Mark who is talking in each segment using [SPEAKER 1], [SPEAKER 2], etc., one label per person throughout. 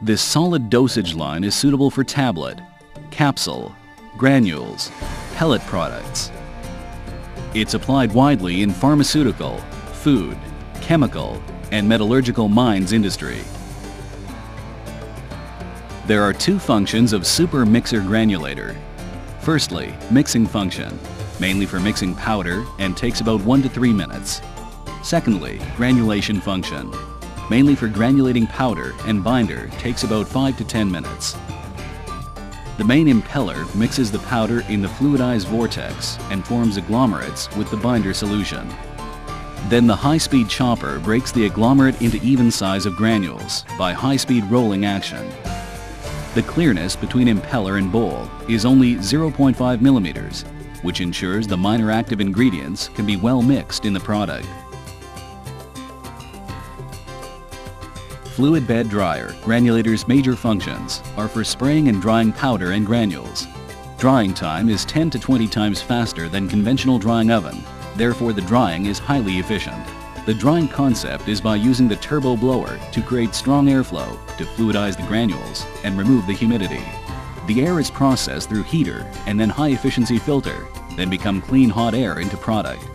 [SPEAKER 1] This solid dosage line is suitable for tablet, capsule, granules, pellet products. It's applied widely in pharmaceutical, food, chemical, and metallurgical mines industry. There are two functions of super mixer granulator. Firstly, mixing function, mainly for mixing powder and takes about 1 to 3 minutes. Secondly, granulation function, mainly for granulating powder and binder, takes about 5 to 10 minutes. The main impeller mixes the powder in the fluidized vortex and forms agglomerates with the binder solution. Then the high-speed chopper breaks the agglomerate into even size of granules by high-speed rolling action. The clearness between impeller and bowl is only 0.5 millimeters, which ensures the minor active ingredients can be well mixed in the product. Fluid bed dryer granulator's major functions are for spraying and drying powder and granules. Drying time is 10 to 20 times faster than conventional drying oven, therefore the drying is highly efficient. The drying concept is by using the turbo blower to create strong airflow to fluidize the granules and remove the humidity. The air is processed through heater and then high-efficiency filter, then become clean hot air into product.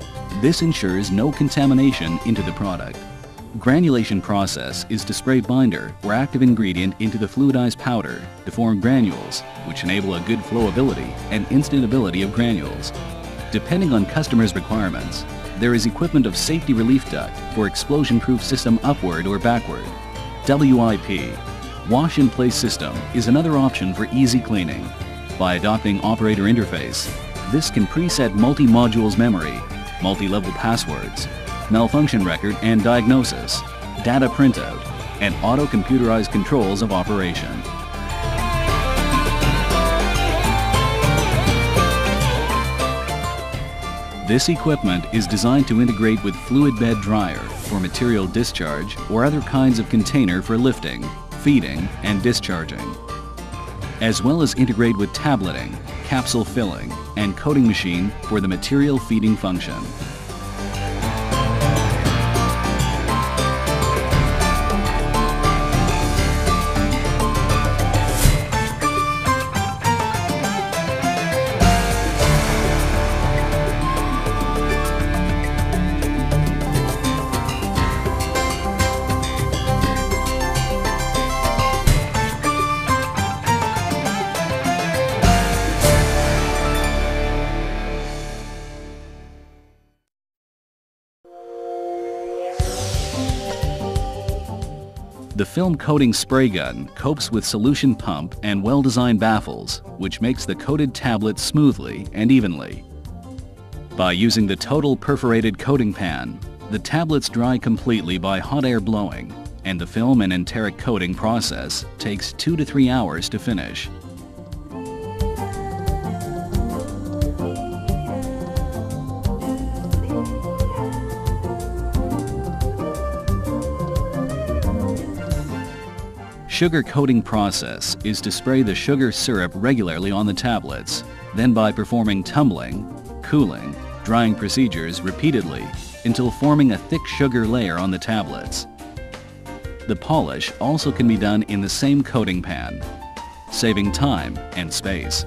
[SPEAKER 1] This ensures no contamination into the product. Granulation process is to spray binder or active ingredient into the fluidized powder to form granules, which enable a good flowability and instability of granules. Depending on customers' requirements, there is equipment of safety relief duct for explosion-proof system upward or backward. WIP, wash-in-place system, is another option for easy cleaning. By adopting operator interface, this can preset multi-modules memory, multi-level passwords, malfunction record and diagnosis, data printout, and auto-computerized controls of operation. This equipment is designed to integrate with fluid bed dryer for material discharge or other kinds of container for lifting, feeding, and discharging, as well as integrate with tableting, capsule filling, and coating machine for the material feeding function. The film coating spray gun copes with solution pump and well-designed baffles, which makes the coated tablet smoothly and evenly. By using the total perforated coating pan, the tablets dry completely by hot air blowing, and the film and enteric coating process takes 2 to 3 hours to finish. Sugar coating process is to spray the sugar syrup regularly on the tablets, then by performing tumbling, cooling, drying procedures repeatedly until forming a thick sugar layer on the tablets. The polish also can be done in the same coating pan, saving time and space.